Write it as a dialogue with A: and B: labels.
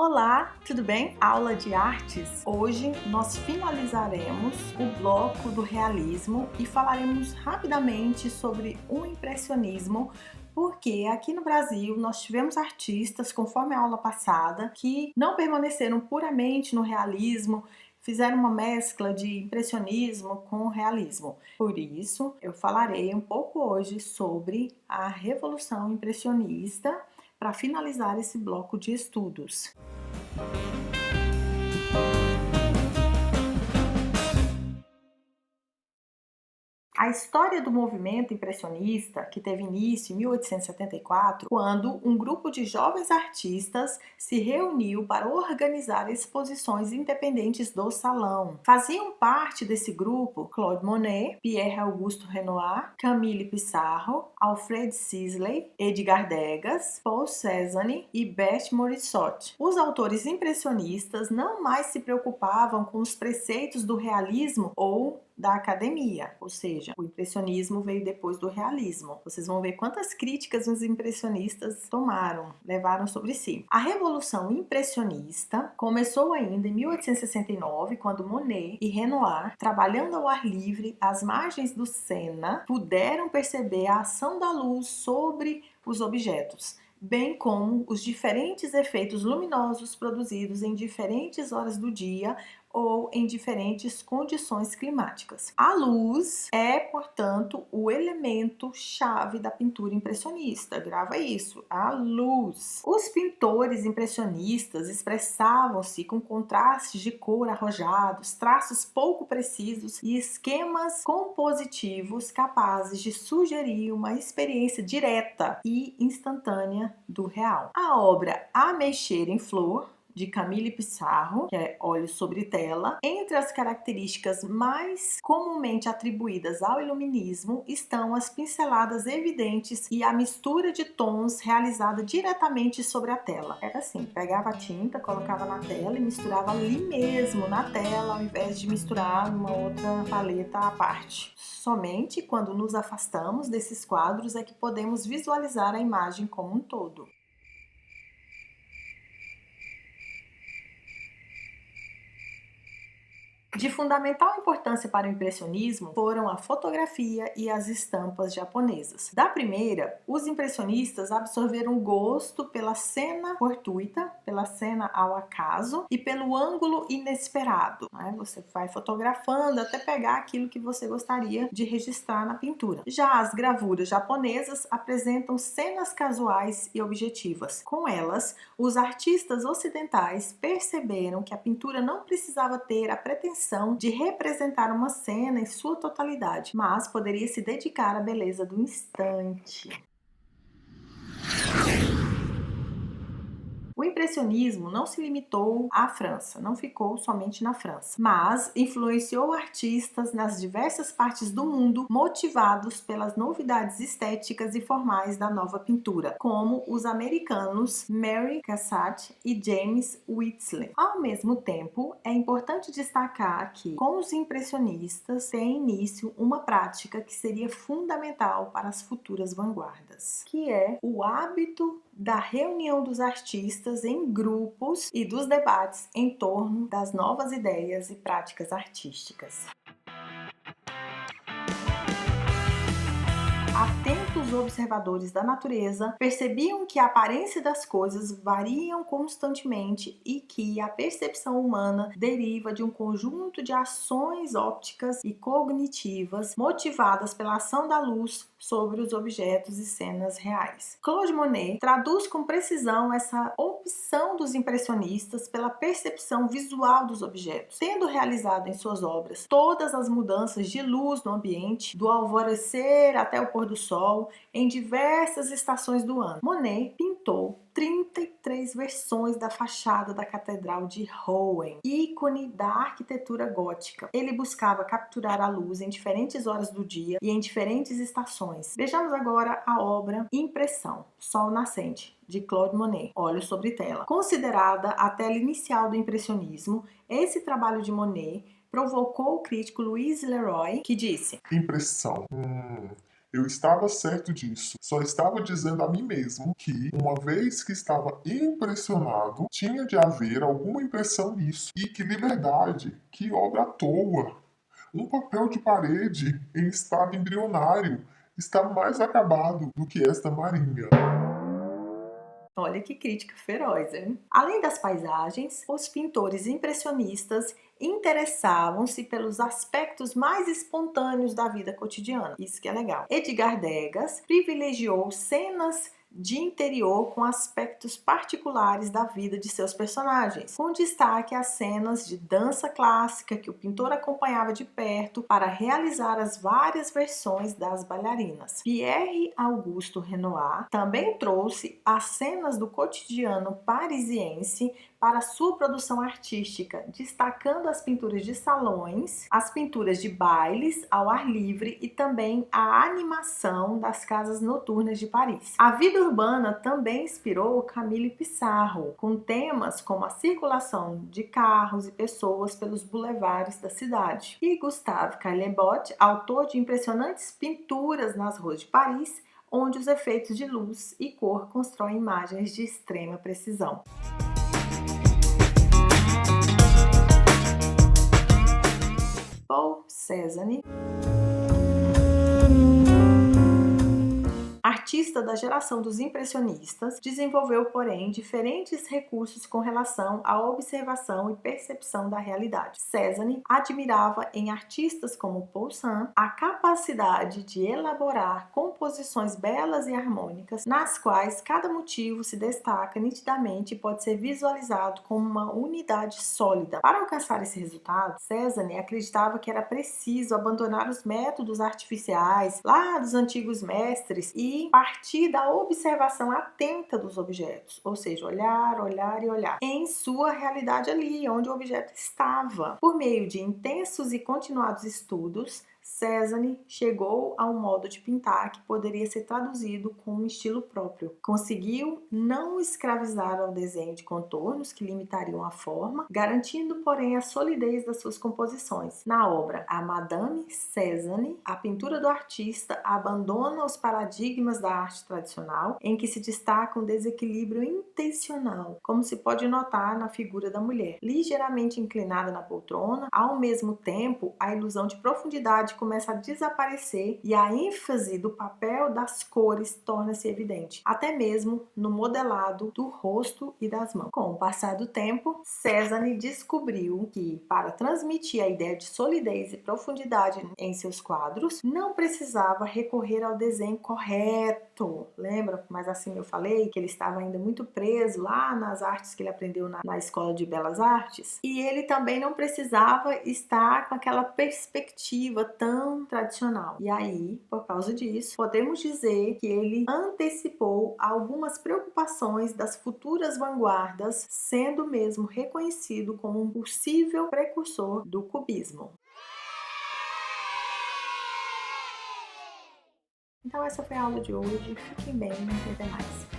A: Olá, tudo bem? Aula de artes. Hoje nós finalizaremos o bloco do realismo e falaremos rapidamente sobre o impressionismo, porque aqui no Brasil nós tivemos artistas, conforme a aula passada, que não permaneceram puramente no realismo, fizeram uma mescla de impressionismo com realismo. Por isso, eu falarei um pouco hoje sobre a Revolução Impressionista para finalizar esse bloco de estudos. A história do movimento impressionista, que teve início em 1874, quando um grupo de jovens artistas se reuniu para organizar exposições independentes do salão. Faziam parte desse grupo Claude Monet, Pierre Auguste Renoir, Camille Pissarro, Alfred Sisley, Edgar Degas, Paul Cézanne e Beth Morisot. Os autores impressionistas não mais se preocupavam com os preceitos do realismo ou da academia, ou seja, o impressionismo veio depois do realismo. Vocês vão ver quantas críticas os impressionistas levaram sobre si. A Revolução Impressionista começou ainda em 1869, quando Monet e Renoir, trabalhando ao ar livre às margens do Sena, puderam perceber a ação da luz sobre os objetos, bem como os diferentes efeitos luminosos produzidos em diferentes horas do dia ou em diferentes condições climáticas. A luz é, portanto, o elemento chave da pintura impressionista. Grava isso, a luz. Os pintores impressionistas expressavam-se com contrastes de cor arrojados, traços pouco precisos e esquemas compositivos capazes de sugerir uma experiência direta e instantânea do real. A obra A Mexer em Flor, de Camille Pissarro, que é óleo sobre tela. Entre as características mais comumente atribuídas ao iluminismo estão as pinceladas evidentes e a mistura de tons realizada diretamente sobre a tela. Era assim, pegava a tinta, colocava na tela e misturava ali mesmo na tela, ao invés de misturar numa outra paleta à parte. Somente quando nos afastamos desses quadros é que podemos visualizar a imagem como um todo. De fundamental importância para o impressionismo foram a fotografia e as estampas japonesas. Da primeira, os impressionistas absorveram gosto pela cena fortuita, pela cena ao acaso e pelo ângulo inesperado. Você vai fotografando até pegar aquilo que você gostaria de registrar na pintura. Já as gravuras japonesas apresentam cenas casuais e objetivas. Com elas, os artistas ocidentais perceberam que a pintura não precisava ter a pretensão de representar uma cena em sua totalidade, mas poderia se dedicar à beleza do instante. O impressionismo não se limitou à França, não ficou somente na França, mas influenciou artistas nas diversas partes do mundo, motivados pelas novidades estéticas e formais da nova pintura, como os americanos Mary Cassatt e James Whistler. Ao mesmo tempo, é importante destacar que, com os impressionistas, tem início uma prática que seria fundamental para as futuras vanguardas, que é o hábito da reunião dos artistas em grupos e dos debates em torno das novas ideias e práticas artísticas. Atentos observadores da natureza percebiam que a aparência das coisas variam constantemente e que a percepção humana deriva de um conjunto de ações ópticas e cognitivas motivadas pela ação da luz sobre os objetos e cenas reais. Claude Monet traduz com precisão essa opção dos impressionistas pela percepção visual dos objetos, tendo realizado em suas obras todas as mudanças de luz no ambiente, do alvorecer até o pôr do sol, em diversas estações do ano. Monet pintou 33 versões da fachada da Catedral de Rouen, ícone da arquitetura gótica. Ele buscava capturar a luz em diferentes horas do dia e em diferentes estações. Vejamos agora a obra Impressão, Sol Nascente, de Claude Monet, óleo sobre tela. Considerada a tela inicial do impressionismo, esse trabalho de Monet provocou o crítico Louis Leroy, que disse:
B: Impressão. Eu estava certo disso. Só estava dizendo a mim mesmo que, uma vez que estava impressionado, tinha de haver alguma impressão nisso. E que liberdade, que obra à toa! Um papel de parede em estado embrionário está mais acabado do que esta marinha.
A: Olha que crítica feroz, hein? Além das paisagens, os pintores impressionistas interessavam-se pelos aspectos mais espontâneos da vida cotidiana. Isso que é legal. Edgar Degas privilegiou cenas de interior com aspectos particulares da vida de seus personagens, com destaque às cenas de dança clássica que o pintor acompanhava de perto para realizar as várias versões das bailarinas. Pierre Auguste Renoir também trouxe as cenas do cotidiano parisiense para sua produção artística, destacando as pinturas de salões, as pinturas de bailes ao ar livre e também a animação das casas noturnas de Paris. A vida urbana também inspirou Camille Pissarro, com temas como a circulação de carros e pessoas pelos bulevares da cidade. E Gustave Caillebotte, autor de impressionantes pinturas nas ruas de Paris, onde os efeitos de luz e cor constroem imagens de extrema precisão. Paul Cézanne, artista da geração dos impressionistas, desenvolveu, porém, diferentes recursos com relação à observação e percepção da realidade. Cézanne admirava em artistas como Poussin a capacidade de elaborar composições belas e harmônicas, nas quais cada motivo se destaca nitidamente e pode ser visualizado como uma unidade sólida. Para alcançar esse resultado, Cézanne acreditava que era preciso abandonar os métodos artificiais lá dos antigos mestres e partir da observação atenta dos objetos, ou seja, olhar, olhar e olhar, em sua realidade ali, onde o objeto estava. Por meio de intensos e continuados estudos, Cézanne chegou a um modo de pintar que poderia ser traduzido como um estilo próprio. Conseguiu não escravizar ao desenho de contornos que limitariam a forma, garantindo, porém, a solidez das suas composições. Na obra A Madame Cézanne, a pintura do artista abandona os paradigmas da arte tradicional, em que se destaca um desequilíbrio intencional, como se pode notar na figura da mulher, ligeiramente inclinada na poltrona. Ao mesmo tempo, a ilusão de profundidade começa a desaparecer e a ênfase do papel das cores torna-se evidente, até mesmo no modelado do rosto e das mãos. Com o passar do tempo, Cézanne descobriu que, para transmitir a ideia de solidez e profundidade em seus quadros, não precisava recorrer ao desenho correto. Lembra? Mas assim eu falei que ele estava ainda muito preso lá nas artes que ele aprendeu na Escola de Belas Artes. E ele também não precisava estar com aquela perspectiva tão tradicional. E aí, por causa disso, podemos dizer que ele antecipou algumas preocupações das futuras vanguardas, sendo mesmo reconhecido como um possível precursor do cubismo. Então essa foi a aula de hoje. Fiquem bem e até mais.